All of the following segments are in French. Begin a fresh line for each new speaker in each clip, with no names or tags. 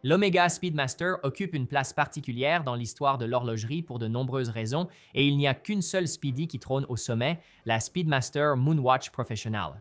L'Omega Speedmaster occupe une place particulière dans l'histoire de l'horlogerie pour de nombreuses raisons et il n'y a qu'une seule Speedy qui trône au sommet, la Speedmaster Moonwatch Professional.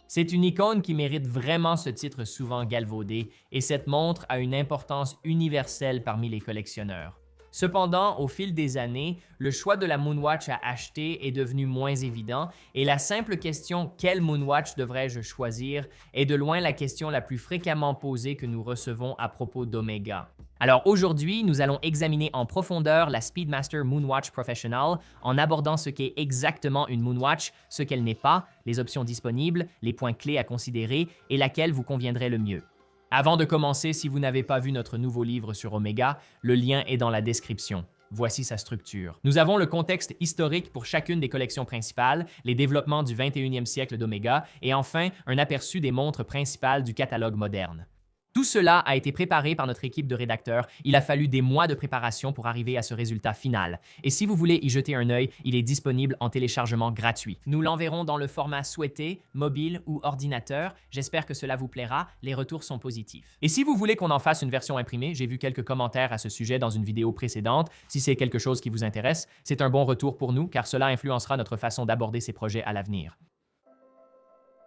C'est une icône qui mérite vraiment ce titre souvent galvaudé et cette montre a une importance universelle parmi les collectionneurs. Cependant, au fil des années, le choix de la Moonwatch à acheter est devenu moins évident et la simple question « Quelle Moonwatch devrais-je choisir ?» est de loin la question la plus fréquemment posée que nous recevons à propos d'Omega. Alors aujourd'hui, nous allons examiner en profondeur la Speedmaster Moonwatch Professional en abordant ce qu'est exactement une Moonwatch, ce qu'elle n'est pas, les options disponibles, les points clés à considérer et laquelle vous conviendrait le mieux. Avant de commencer, si vous n'avez pas vu notre nouveau livre sur Omega, le lien est dans la description. Voici sa structure. Nous avons le contexte historique pour chacune des collections principales, les développements du 21e siècle d'Omega et enfin un aperçu des montres principales du catalogue moderne. Tout cela a été préparé par notre équipe de rédacteurs. Il a fallu des mois de préparation pour arriver à ce résultat final. Et si vous voulez y jeter un œil, il est disponible en téléchargement gratuit. Nous l'enverrons dans le format souhaité, mobile ou ordinateur. J'espère que cela vous plaira. Les retours sont positifs. Et si vous voulez qu'on en fasse une version imprimée, j'ai vu quelques commentaires à ce sujet dans une vidéo précédente. Si c'est quelque chose qui vous intéresse, c'est un bon retour pour nous car cela influencera notre façon d'aborder ces projets à l'avenir.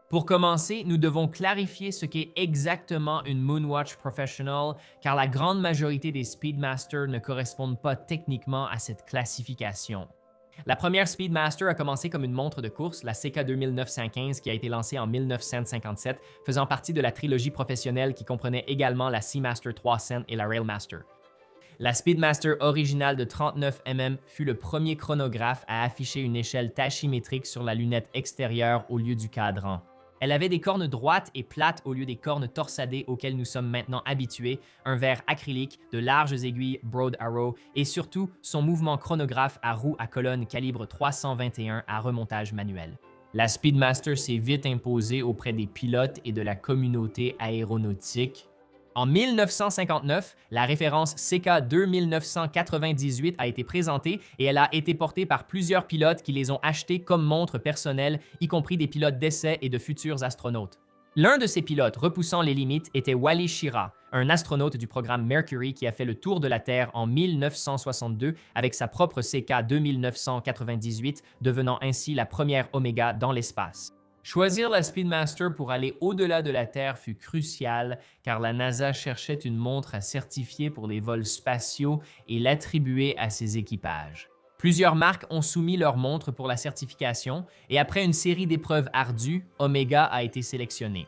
Pour commencer, nous devons clarifier ce qu'est exactement une Moonwatch Professional, car la grande majorité des Speedmaster ne correspondent pas techniquement à cette classification. La première Speedmaster a commencé comme une montre de course, la CK2915, qui a été lancée en 1957, faisant partie de la trilogie professionnelle qui comprenait également la Seamaster 300 et la Railmaster. La Speedmaster originale de 39 mm fut le premier chronographe à afficher une échelle tachymétrique sur la lunette extérieure au lieu du cadran. Elle avait des cornes droites et plates au lieu des cornes torsadées auxquelles nous sommes maintenant habitués, un verre acrylique, de larges aiguilles Broad Arrow et surtout son mouvement chronographe à roue à colonne calibre 321 à remontage manuel. La Speedmaster s'est vite imposée auprès des pilotes et de la communauté aéronautique. En 1959, la référence CK2998 a été présentée et elle a été portée par plusieurs pilotes qui les ont achetées comme montres personnelles, y compris des pilotes d'essai et de futurs astronautes. L'un de ces pilotes repoussant les limites était Wally Schirra, un astronaute du programme Mercury qui a fait le tour de la Terre en 1962 avec sa propre CK2998, devenant ainsi la première Omega dans l'espace. Choisir la Speedmaster pour aller au-delà de la Terre fut crucial car la NASA cherchait une montre à certifier pour les vols spatiaux et l'attribuer à ses équipages. Plusieurs marques ont soumis leurs montres pour la certification et après une série d'épreuves ardues, Omega a été sélectionnée.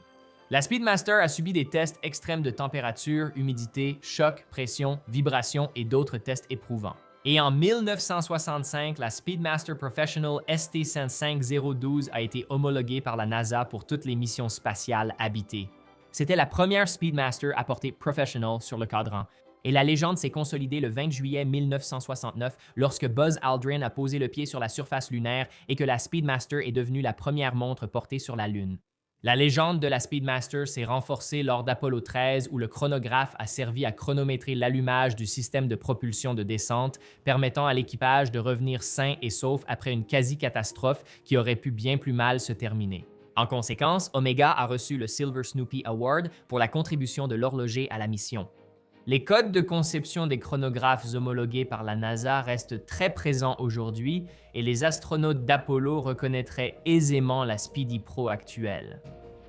La Speedmaster a subi des tests extrêmes de température, humidité, choc, pression, vibration et d'autres tests éprouvants. Et en 1965, la Speedmaster Professional ST15012 a été homologuée par la NASA pour toutes les missions spatiales habitées. C'était la première Speedmaster à porter Professional sur le cadran. Et la légende s'est consolidée le 20 juillet 1969 lorsque Buzz Aldrin a posé le pied sur la surface lunaire et que la Speedmaster est devenue la première montre portée sur la Lune. La légende de la Speedmaster s'est renforcée lors d'Apollo 13 où le chronographe a servi à chronométrer l'allumage du système de propulsion de descente, permettant à l'équipage de revenir sain et sauf après une quasi-catastrophe qui aurait pu bien plus mal se terminer. En conséquence, Omega a reçu le Silver Snoopy Award pour la contribution de l'horloger à la mission. Les codes de conception des chronographes homologués par la NASA restent très présents aujourd'hui et les astronautes d'Apollo reconnaîtraient aisément la Speedy Pro actuelle.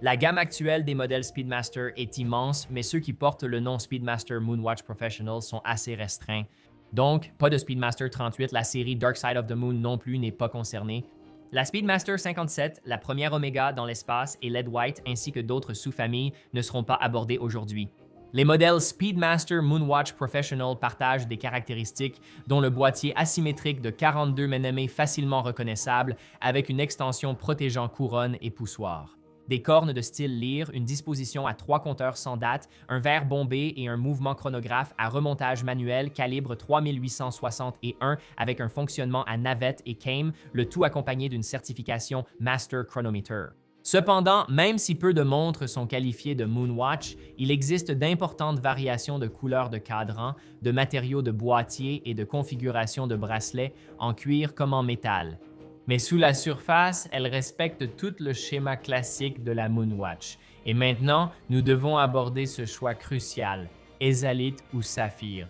La gamme actuelle des modèles Speedmaster est immense, mais ceux qui portent le nom Speedmaster Moonwatch Professional sont assez restreints. Donc, pas de Speedmaster 38, la série Dark Side of the Moon non plus n'est pas concernée. La Speedmaster 57, la première Omega dans l'espace et LED White ainsi que d'autres sous-familles ne seront pas abordées aujourd'hui. Les modèles Speedmaster Moonwatch Professional partagent des caractéristiques dont le boîtier asymétrique de 42 mm facilement reconnaissable avec une extension protégeant couronne et poussoir. Des cornes de style lyre, une disposition à 3 compteurs sans date, un verre bombé et un mouvement chronographe à remontage manuel calibre 3861 avec un fonctionnement à navette et CAIM, le tout accompagné d'une certification Master Chronometer. Cependant, même si peu de montres sont qualifiées de Moonwatch, il existe d'importantes variations de couleurs de cadran, de matériaux de boîtier et de configuration de bracelets, en cuir comme en métal. Mais sous la surface, elles respectent tout le schéma classique de la Moonwatch. Et maintenant, nous devons aborder ce choix crucial. Ezalite ou Saphir.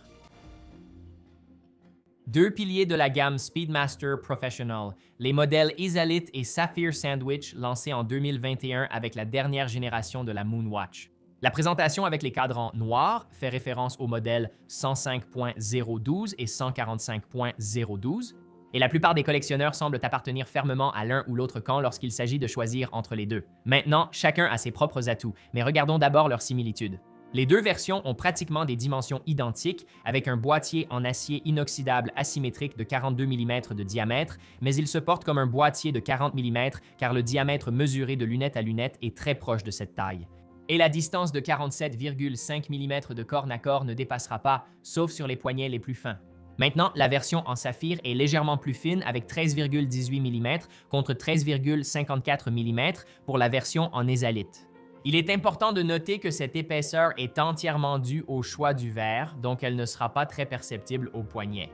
Deux piliers de la gamme Speedmaster Professional, les modèles Ezalite et Saphir Sandwich lancés en 2021 avec la dernière génération de la Moonwatch. La présentation avec les cadrans noirs fait référence aux modèles 105.012 et 145.012, et la plupart des collectionneurs semblent appartenir fermement à l'un ou l'autre camp lorsqu'il s'agit de choisir entre les deux. Maintenant, chacun a ses propres atouts, mais regardons d'abord leurs similitudes. Les deux versions ont pratiquement des dimensions identiques, avec un boîtier en acier inoxydable asymétrique de 42 mm de diamètre, mais ils se portent comme un boîtier de 40 mm car le diamètre mesuré de lunette à lunette est très proche de cette taille. Et la distance de 47,5 mm de corne à corne ne dépassera pas, sauf sur les poignets les plus fins. Maintenant, la version en saphir est légèrement plus fine avec 13,18 mm contre 13,54 mm pour la version en ezalite. Il est important de noter que cette épaisseur est entièrement due au choix du verre, donc elle ne sera pas très perceptible au poignet.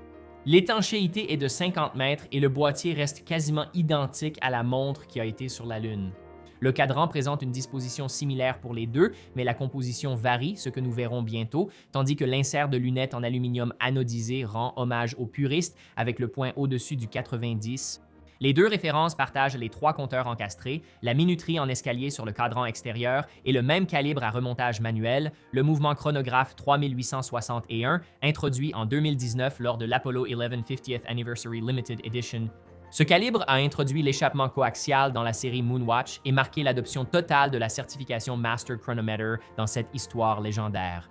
L'étanchéité est de 50 mètres et le boîtier reste quasiment identique à la montre qui a été sur la Lune. Le cadran présente une disposition similaire pour les deux, mais la composition varie, ce que nous verrons bientôt, tandis que l'insert de lunettes en aluminium anodisé rend hommage aux puristes avec le point au-dessus du 90. Les deux références partagent les trois compteurs encastrés, la minuterie en escalier sur le cadran extérieur et le même calibre à remontage manuel, le mouvement chronographe 3861, introduit en 2019 lors de l'Apollo 11 50th Anniversary Limited Edition. Ce calibre a introduit l'échappement coaxial dans la série Moonwatch et marqué l'adoption totale de la certification Master Chronometer dans cette histoire légendaire.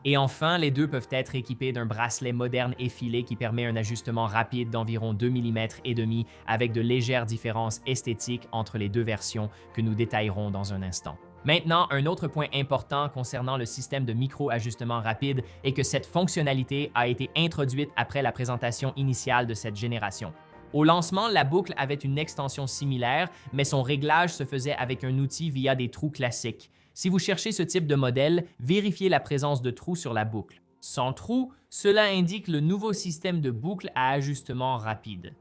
Et enfin, les deux peuvent être équipés d'un bracelet moderne effilé qui permet un ajustement rapide d'environ 2 mm et demi avec de légères différences esthétiques entre les deux versions que nous détaillerons dans un instant. Maintenant, un autre point important concernant le système de micro-ajustement rapide est que cette fonctionnalité a été introduite après la présentation initiale de cette génération. Au lancement, la boucle avait une extension similaire, mais son réglage se faisait avec un outil via des trous classiques. Si vous cherchez ce type de modèle, vérifiez la présence de trous sur la boucle. Sans trous, cela indique le nouveau système de boucle à ajustement rapide.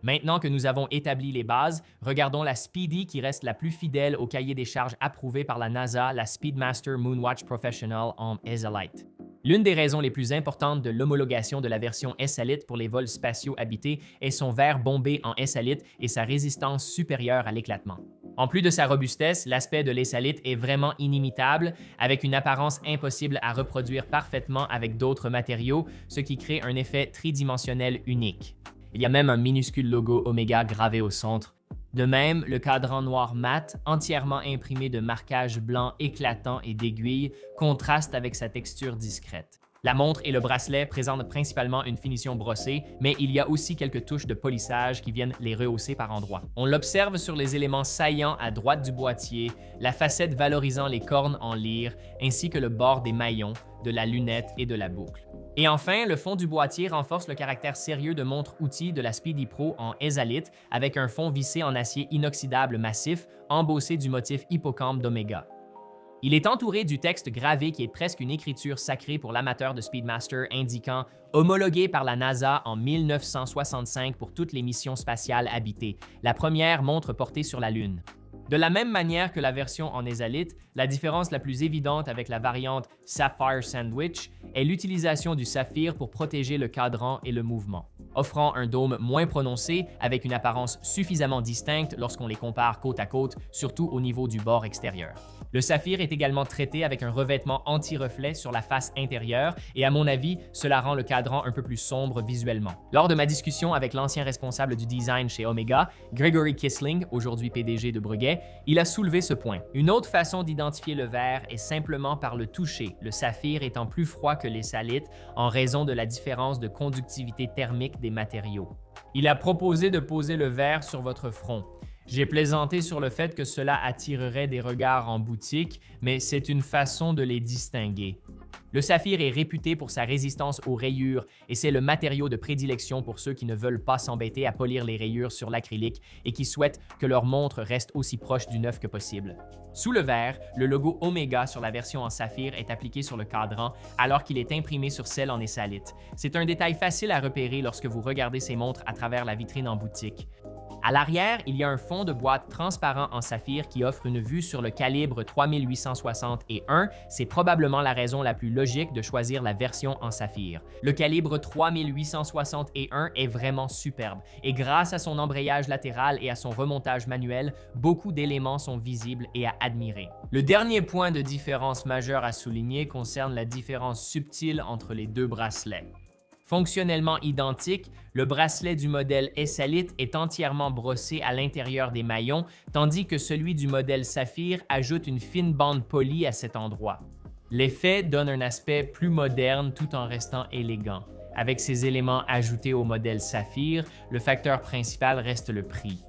Maintenant que nous avons établi les bases, regardons la Speedy qui reste la plus fidèle au cahier des charges approuvé par la NASA, la Speedmaster Moonwatch Professional en ezalite. L'une des raisons les plus importantes de l'homologation de la version ezalite pour les vols spatiaux habités est son verre bombé en ezalite et sa résistance supérieure à l'éclatement. En plus de sa robustesse, l'aspect de l'ezalite est vraiment inimitable, avec une apparence impossible à reproduire parfaitement avec d'autres matériaux, ce qui crée un effet tridimensionnel unique. Il y a même un minuscule logo Omega gravé au centre. De même, le cadran noir mat, entièrement imprimé de marquages blancs éclatants et d'aiguilles, contraste avec sa texture discrète. La montre et le bracelet présentent principalement une finition brossée, mais il y a aussi quelques touches de polissage qui viennent les rehausser par endroits. On l'observe sur les éléments saillants à droite du boîtier, la facette valorisant les cornes en lyre, ainsi que le bord des maillons, de la lunette et de la boucle. Et enfin, le fond du boîtier renforce le caractère sérieux de montre-outil de la Speedy Pro en ezalite avec un fond vissé en acier inoxydable massif embossé du motif hippocampe d'Omega. Il est entouré du texte gravé qui est presque une écriture sacrée pour l'amateur de Speedmaster indiquant « Homologué par la NASA en 1965 pour toutes les missions spatiales habitées, la première montre portée sur la Lune ». De la même manière que la version en ezalite, la différence la plus évidente avec la variante Sapphire Sandwich est l'utilisation du saphir pour protéger le cadran et le mouvement, offrant un dôme moins prononcé avec une apparence suffisamment distincte lorsqu'on les compare côte à côte, surtout au niveau du bord extérieur. Le saphir est également traité avec un revêtement anti-reflet sur la face intérieure et à mon avis, cela rend le cadran un peu plus sombre visuellement. Lors de ma discussion avec l'ancien responsable du design chez Omega, Gregory Kissling, aujourd'hui PDG de Breguet, il a soulevé ce point. Une autre façon d'identifier le verre est simplement par le toucher, le saphir étant plus froid que l'ezalite en raison de la différence de conductivité thermique des matériaux. Il a proposé de poser le verre sur votre front. J'ai plaisanté sur le fait que cela attirerait des regards en boutique, mais c'est une façon de les distinguer. Le saphir est réputé pour sa résistance aux rayures et c'est le matériau de prédilection pour ceux qui ne veulent pas s'embêter à polir les rayures sur l'acrylique et qui souhaitent que leur montre reste aussi proche du neuf que possible. Sous le verre, le logo Omega sur la version en saphir est appliqué sur le cadran alors qu'il est imprimé sur celle en ezalite. C'est un détail facile à repérer lorsque vous regardez ces montres à travers la vitrine en boutique. À l'arrière, il y a un fond de boîte transparent en saphir qui offre une vue sur le calibre 3861. C'est probablement la raison la plus logique de choisir la version en saphir. Le calibre 3861 est vraiment superbe et grâce à son embrayage latéral et à son remontage manuel, beaucoup d'éléments sont visibles et à admirer. Le dernier point de différence majeur à souligner concerne la différence subtile entre les deux bracelets. Fonctionnellement identique, le bracelet du modèle S-Elite est entièrement brossé à l'intérieur des maillons, tandis que celui du modèle Saphir ajoute une fine bande polie à cet endroit. L'effet donne un aspect plus moderne tout en restant élégant. Avec ces éléments ajoutés au modèle Saphir, le facteur principal reste le prix.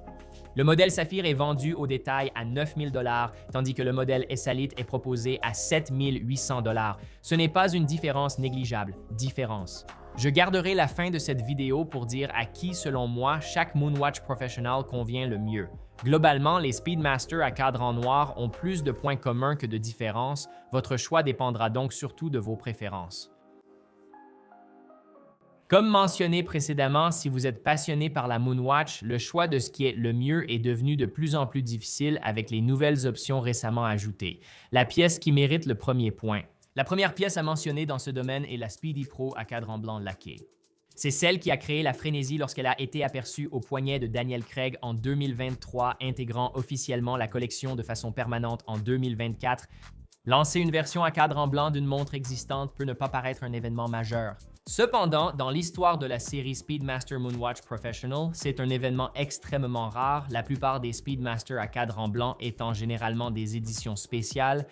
Le modèle Saphir est vendu au détail à 9 000 $, tandis que le modèle S-Elite est proposé à 7 800 $. Ce n'est pas une différence négligeable, différence. Je garderai la fin de cette vidéo pour dire à qui, selon moi, chaque Moonwatch Professional convient le mieux. Globalement, les Speedmaster à cadran noir ont plus de points communs que de différences. Votre choix dépendra donc surtout de vos préférences. Comme mentionné précédemment, si vous êtes passionné par la Moonwatch, le choix de ce qui est le mieux est devenu de plus en plus difficile avec les nouvelles options récemment ajoutées. La pièce qui mérite le premier point. La première pièce à mentionner dans ce domaine est la Speedy Pro à cadran blanc laqué. C'est celle qui a créé la frénésie lorsqu'elle a été aperçue au poignet de Daniel Craig en 2023, intégrant officiellement la collection de façon permanente en 2024. Lancer une version à cadran blanc d'une montre existante peut ne pas paraître un événement majeur. Cependant, dans l'histoire de la série Speedmaster Moonwatch Professional, c'est un événement extrêmement rare, la plupart des Speedmaster à cadran blanc étant généralement des éditions spéciales.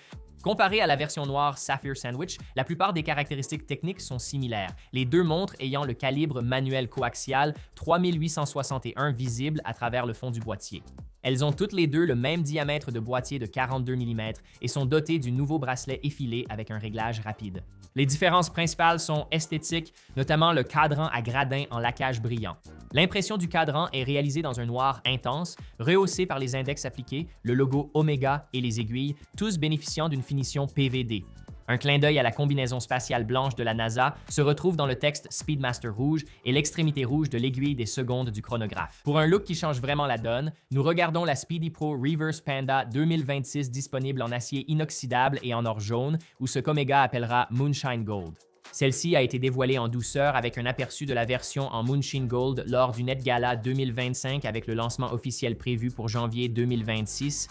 Comparé à la version noire Sapphire Sandwich, la plupart des caractéristiques techniques sont similaires, les deux montres ayant le calibre manuel coaxial 3861 visible à travers le fond du boîtier. Elles ont toutes les deux le même diamètre de boîtier de 42 mm et sont dotées du nouveau bracelet effilé avec un réglage rapide. Les différences principales sont esthétiques, notamment le cadran à gradins en laquage brillant. L'impression du cadran est réalisée dans un noir intense, rehaussé par les index appliqués, le logo Omega et les aiguilles, tous bénéficiant d'une finition PVD. Un clin d'œil à la combinaison spatiale blanche de la NASA se retrouve dans le texte Speedmaster rouge et l'extrémité rouge de l'aiguille des secondes du chronographe. Pour un look qui change vraiment la donne, nous regardons la Speedy Pro Reverse Panda 2026 disponible en acier inoxydable et en or jaune, ou ce qu'Omega appellera Moonshine Gold. Celle-ci a été dévoilée en douceur avec un aperçu de la version en Moonshine Gold lors du Net Gala 2025 avec le lancement officiel prévu pour janvier 2026.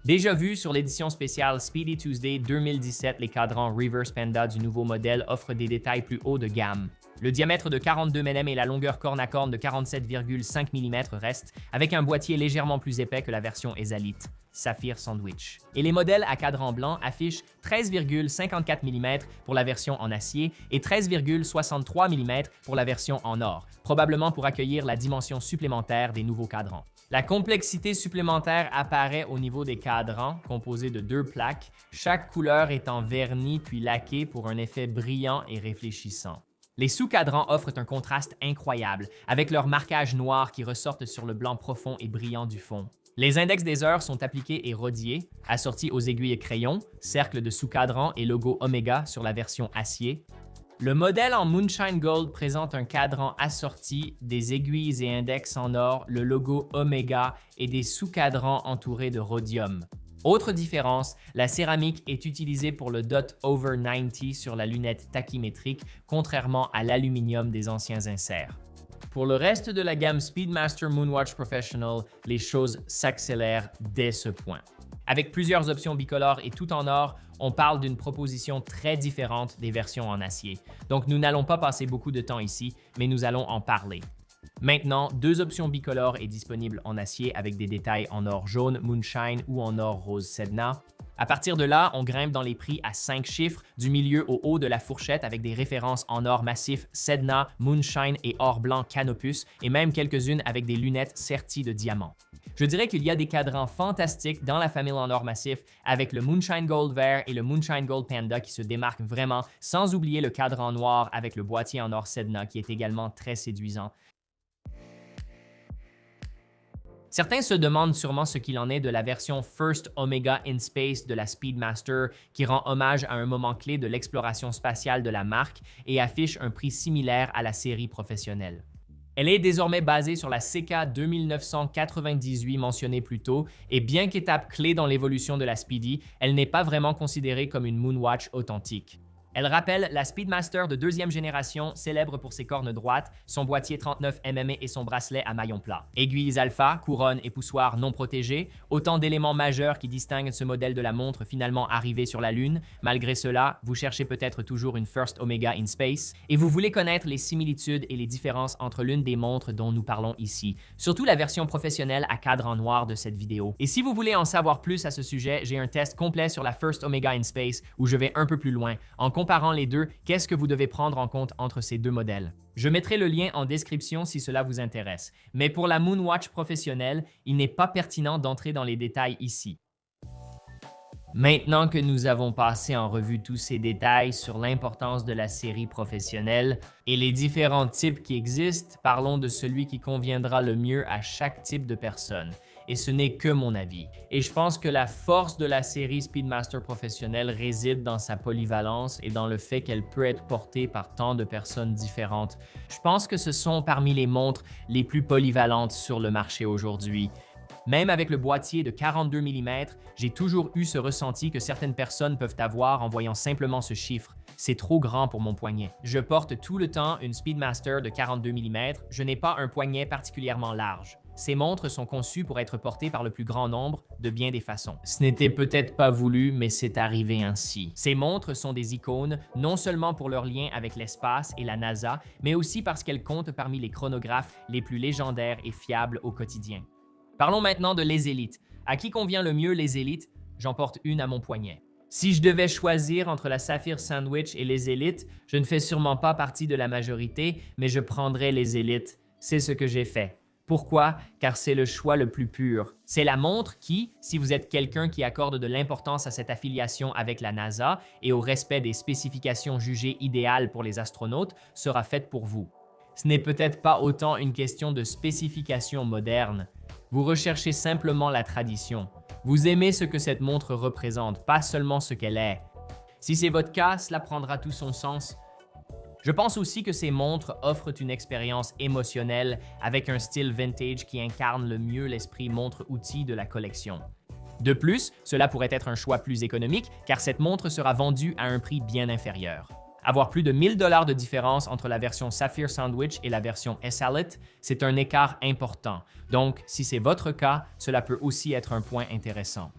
Déjà vu sur l'édition spéciale Speedy Tuesday 2017, les cadrans Reverse Panda du nouveau modèle offrent des détails plus haut de gamme. Le diamètre de 42 mm et la longueur corne à corne de 47,5 mm restent, avec un boîtier légèrement plus épais que la version S-Elite, Saphir Sandwich. Et les modèles à cadran blanc affichent 13,54 mm pour la version en acier et 13,63 mm pour la version en or, probablement pour accueillir la dimension supplémentaire des nouveaux cadrans. La complexité supplémentaire apparaît au niveau des cadrans, composés de deux plaques, chaque couleur étant vernie puis laquée pour un effet brillant et réfléchissant. Les sous-cadrans offrent un contraste incroyable, avec leurs marquages noirs qui ressortent sur le blanc profond et brillant du fond. Les index des heures sont appliqués et rodiés, assortis aux aiguilles crayons, cercle de sous-cadran et logo Omega sur la version acier. Le modèle en Moonshine Gold présente un cadran assorti, des aiguilles et index en or, le logo Omega et des sous-cadrans entourés de rhodium. Autre différence, la céramique est utilisée pour le dot over 90 sur la lunette tachymétrique, contrairement à l'aluminium des anciens inserts. Pour le reste de la gamme Speedmaster Moonwatch Professional, les choses s'accélèrent dès ce point. Avec plusieurs options bicolores et tout en or, on parle d'une proposition très différente des versions en acier. Donc nous n'allons pas passer beaucoup de temps ici, mais nous allons en parler. Maintenant, deux options bicolores est disponible en acier avec des détails en or jaune Moonshine ou en or rose Sedna. À partir de là, on grimpe dans les prix à 5 chiffres, du milieu au haut de la fourchette avec des références en or massif Sedna, Moonshine et or blanc Canopus, et même quelques-unes avec des lunettes serties de diamants. Je dirais qu'il y a des cadrans fantastiques dans la famille en or massif avec le Moonshine Gold vert et le Moonshine Gold Panda qui se démarquent vraiment, sans oublier le cadran noir avec le boîtier en or Sedna qui est également très séduisant. Certains se demandent sûrement ce qu'il en est de la version First Omega in Space de la Speedmaster qui rend hommage à un moment clé de l'exploration spatiale de la marque et affiche un prix similaire à la série professionnelle. Elle est désormais basée sur la CK 2998 mentionnée plus tôt, et bien qu'étape clé dans l'évolution de la Speedy, elle n'est pas vraiment considérée comme une Moonwatch authentique. Elle rappelle la Speedmaster de deuxième génération, célèbre pour ses cornes droites, son boîtier 39 mm et son bracelet à maillon plat. Aiguilles alpha, couronne et poussoir non protégés, autant d'éléments majeurs qui distinguent ce modèle de la montre finalement arrivée sur la Lune. Malgré cela, vous cherchez peut-être toujours une First Omega in Space et vous voulez connaître les similitudes et les différences entre l'une des montres dont nous parlons ici, surtout la version professionnelle à cadre en noir de cette vidéo. Et si vous voulez en savoir plus à ce sujet, j'ai un test complet sur la First Omega in Space où je vais un peu plus loin. En comparant les deux, qu'est-ce que vous devez prendre en compte entre ces deux modèles? Je mettrai le lien en description si cela vous intéresse. Mais pour la Moonwatch professionnelle, il n'est pas pertinent d'entrer dans les détails ici. Maintenant que nous avons passé en revue tous ces détails sur l'importance de la série professionnelle et les différents types qui existent, parlons de celui qui conviendra le mieux à chaque type de personne. Et ce n'est que mon avis. Et je pense que la force de la série Speedmaster professionnelle réside dans sa polyvalence et dans le fait qu'elle peut être portée par tant de personnes différentes. Je pense que ce sont parmi les montres les plus polyvalentes sur le marché aujourd'hui. Même avec le boîtier de 42 mm, j'ai toujours eu ce ressenti que certaines personnes peuvent avoir en voyant simplement ce chiffre. C'est trop grand pour mon poignet. Je porte tout le temps une Speedmaster de 42 mm. Je n'ai pas un poignet particulièrement large. Ces montres sont conçues pour être portées par le plus grand nombre de bien des façons. Ce n'était peut-être pas voulu, mais c'est arrivé ainsi. Ces montres sont des icônes, non seulement pour leur lien avec l'espace et la NASA, mais aussi parce qu'elles comptent parmi les chronographes les plus légendaires et fiables au quotidien. Parlons maintenant de les élites. À qui convient le mieux les élites? J'en porte une à mon poignet. Si je devais choisir entre la Sapphire Sandwich et les élites, je ne fais sûrement pas partie de la majorité, mais je prendrais les élites. C'est ce que j'ai fait. Pourquoi? Car c'est le choix le plus pur. C'est la montre qui, si vous êtes quelqu'un qui accorde de l'importance à cette affiliation avec la NASA et au respect des spécifications jugées idéales pour les astronautes, sera faite pour vous. Ce n'est peut-être pas autant une question de spécification moderne. Vous recherchez simplement la tradition. Vous aimez ce que cette montre représente, pas seulement ce qu'elle est. Si c'est votre cas, cela prendra tout son sens. Je pense aussi que ces montres offrent une expérience émotionnelle avec un style vintage qui incarne le mieux l'esprit montre-outil de la collection. De plus, cela pourrait être un choix plus économique car cette montre sera vendue à un prix bien inférieur. Avoir plus de 1000 $ de différence entre la version Sapphire Sandwich et la version S-Elite, c'est un écart important. Donc, si c'est votre cas, cela peut aussi être un point intéressant.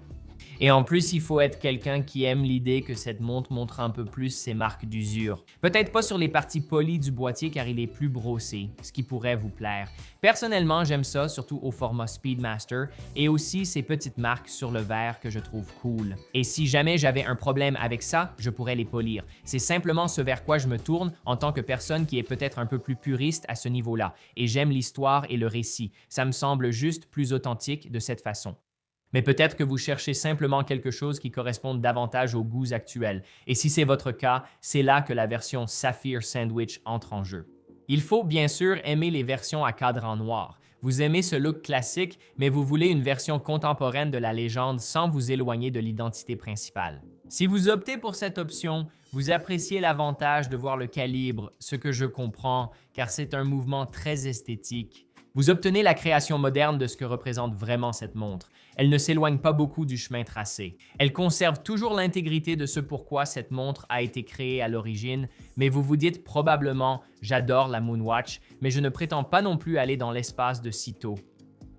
Et en plus, il faut être quelqu'un qui aime l'idée que cette montre montre un peu plus ses marques d'usure. Peut-être pas sur les parties polies du boîtier car il est plus brossé, ce qui pourrait vous plaire. Personnellement, j'aime ça, surtout au format Speedmaster, et aussi ces petites marques sur le verre que je trouve cool. Et si jamais j'avais un problème avec ça, je pourrais les polir. C'est simplement ce vers quoi je me tourne en tant que personne qui est peut-être un peu plus puriste à ce niveau-là. Et j'aime l'histoire et le récit. Ça me semble juste plus authentique de cette façon. Mais peut-être que vous cherchez simplement quelque chose qui corresponde davantage aux goûts actuels. Et si c'est votre cas, c'est là que la version Sapphire Sandwich entre en jeu. Il faut bien sûr aimer les versions à cadre en noir. Vous aimez ce look classique, mais vous voulez une version contemporaine de la légende sans vous éloigner de l'identité principale. Si vous optez pour cette option, vous appréciez l'avantage de voir le calibre, ce que je comprends, car c'est un mouvement très esthétique. Vous obtenez la création moderne de ce que représente vraiment cette montre. Elle ne s'éloigne pas beaucoup du chemin tracé. Elle conserve toujours l'intégrité de ce pourquoi cette montre a été créée à l'origine, mais vous vous dites probablement « j'adore la Moonwatch, mais je ne prétends pas non plus aller dans l'espace de sitôt ».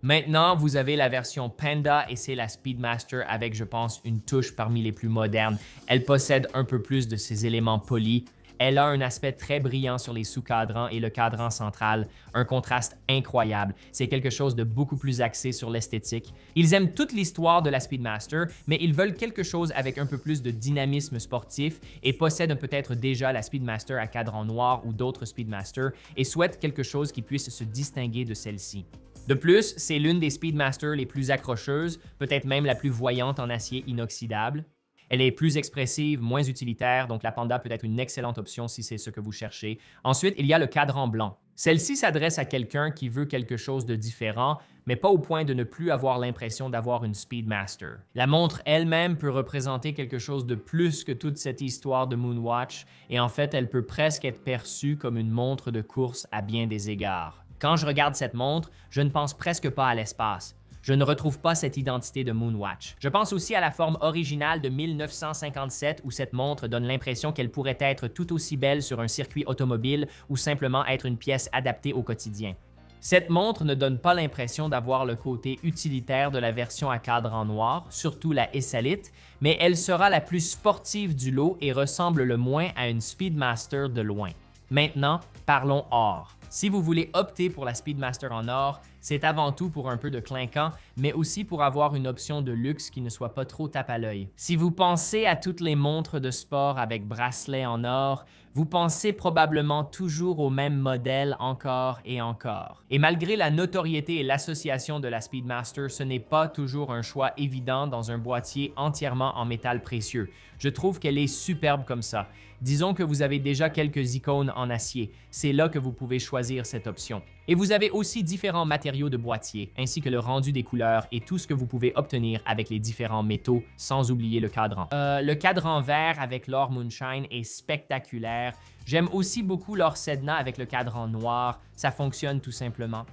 Maintenant, vous avez la version Panda et c'est la Speedmaster avec, je pense, une touche parmi les plus modernes. Elle possède un peu plus de ces éléments polis. Elle a un aspect très brillant sur les sous-cadrans et le cadran central, un contraste incroyable. C'est quelque chose de beaucoup plus axé sur l'esthétique. Ils aiment toute l'histoire de la Speedmaster, mais ils veulent quelque chose avec un peu plus de dynamisme sportif et possèdent peut-être déjà la Speedmaster à cadran noir ou d'autres Speedmaster et souhaitent quelque chose qui puisse se distinguer de celle-ci. De plus, c'est l'une des Speedmaster les plus accrocheuses, peut-être même la plus voyante en acier inoxydable. Elle est plus expressive, moins utilitaire, donc la Panda peut être une excellente option si c'est ce que vous cherchez. Ensuite, il y a le cadran blanc. Celle-ci s'adresse à quelqu'un qui veut quelque chose de différent, mais pas au point de ne plus avoir l'impression d'avoir une Speedmaster. La montre elle-même peut représenter quelque chose de plus que toute cette histoire de Moonwatch, et en fait, elle peut presque être perçue comme une montre de course à bien des égards. Quand je regarde cette montre, je ne pense presque pas à l'espace. Je ne retrouve pas cette identité de Moonwatch. Je pense aussi à la forme originale de 1957 où cette montre donne l'impression qu'elle pourrait être tout aussi belle sur un circuit automobile ou simplement être une pièce adaptée au quotidien. Cette montre ne donne pas l'impression d'avoir le côté utilitaire de la version à cadran noir, surtout la S-Elite, mais elle sera la plus sportive du lot et ressemble le moins à une Speedmaster de loin. Maintenant, parlons or. Si vous voulez opter pour la Speedmaster en or, c'est avant tout pour un peu de clinquant, mais aussi pour avoir une option de luxe qui ne soit pas trop tape à l'œil. Si vous pensez à toutes les montres de sport avec bracelet en or, vous pensez probablement toujours au même modèle encore et encore. Et malgré la notoriété et l'association de la Speedmaster, ce n'est pas toujours un choix évident dans un boîtier entièrement en métal précieux. Je trouve qu'elle est superbe comme ça. Disons que vous avez déjà quelques icônes en acier. C'est là que vous pouvez choisir cette option. Et vous avez aussi différents matériaux de boîtier, ainsi que le rendu des couleurs et tout ce que vous pouvez obtenir avec les différents métaux, sans oublier le cadran. Le cadran vert avec l'or Moonshine est spectaculaire. J'aime aussi beaucoup l'or Sedna avec le cadran noir. Ça fonctionne tout simplement.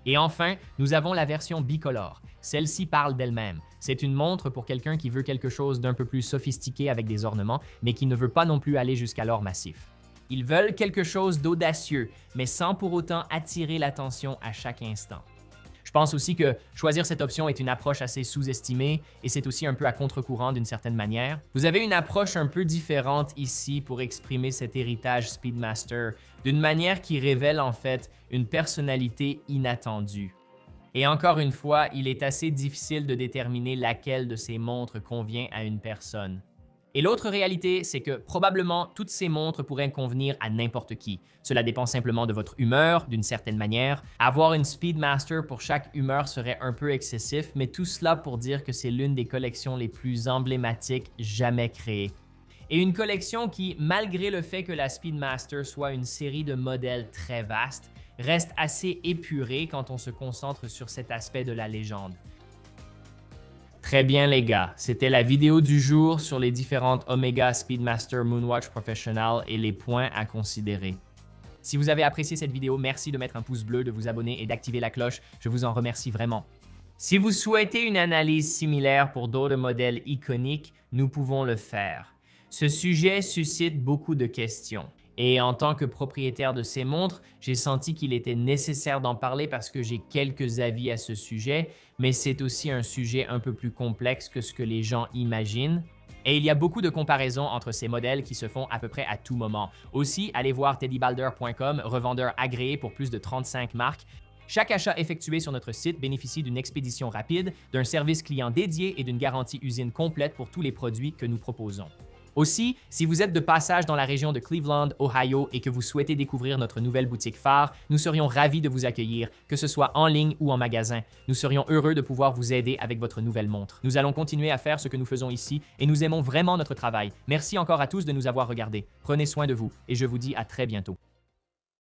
Et enfin, nous avons la version bicolore. Celle-ci parle d'elle-même. C'est une montre pour quelqu'un qui veut quelque chose d'un peu plus sophistiqué avec des ornements, mais qui ne veut pas non plus aller jusqu'à l'or massif. Ils veulent quelque chose d'audacieux, mais sans pour autant attirer l'attention à chaque instant. Je pense aussi que choisir cette option est une approche assez sous-estimée et c'est aussi un peu à contre-courant d'une certaine manière. Vous avez une approche un peu différente ici pour exprimer cet héritage Speedmaster d'une manière qui révèle en fait une personnalité inattendue. Et encore une fois, il est assez difficile de déterminer laquelle de ces montres convient à une personne. Et l'autre réalité, c'est que probablement toutes ces montres pourraient convenir à n'importe qui. Cela dépend simplement de votre humeur, d'une certaine manière. Avoir une Speedmaster pour chaque humeur serait un peu excessif, mais tout cela pour dire que c'est l'une des collections les plus emblématiques jamais créées. Et une collection qui, malgré le fait que la Speedmaster soit une série de modèles très vaste, reste assez épurée quand on se concentre sur cet aspect de la légende. Très bien les gars, c'était la vidéo du jour sur les différentes Omega Speedmaster Moonwatch Professional et les points à considérer. Si vous avez apprécié cette vidéo, merci de mettre un pouce bleu, de vous abonner et d'activer la cloche, je vous en remercie vraiment. Si vous souhaitez une analyse similaire pour d'autres modèles iconiques, nous pouvons le faire. Ce sujet suscite beaucoup de questions. Et en tant que propriétaire de ces montres, j'ai senti qu'il était nécessaire d'en parler parce que j'ai quelques avis à ce sujet, mais c'est aussi un sujet un peu plus complexe que ce que les gens imaginent. Et il y a beaucoup de comparaisons entre ces modèles qui se font à peu près à tout moment. Aussi, allez voir teddybalder.com, revendeur agréé pour plus de 35 marques. Chaque achat effectué sur notre site bénéficie d'une expédition rapide, d'un service client dédié et d'une garantie usine complète pour tous les produits que nous proposons. Aussi, si vous êtes de passage dans la région de Cleveland, Ohio et que vous souhaitez découvrir notre nouvelle boutique phare, nous serions ravis de vous accueillir, que ce soit en ligne ou en magasin. Nous serions heureux de pouvoir vous aider avec votre nouvelle montre. Nous allons continuer à faire ce que nous faisons ici et nous aimons vraiment notre travail. Merci encore à tous de nous avoir regardés. Prenez soin de vous et je vous dis à très bientôt.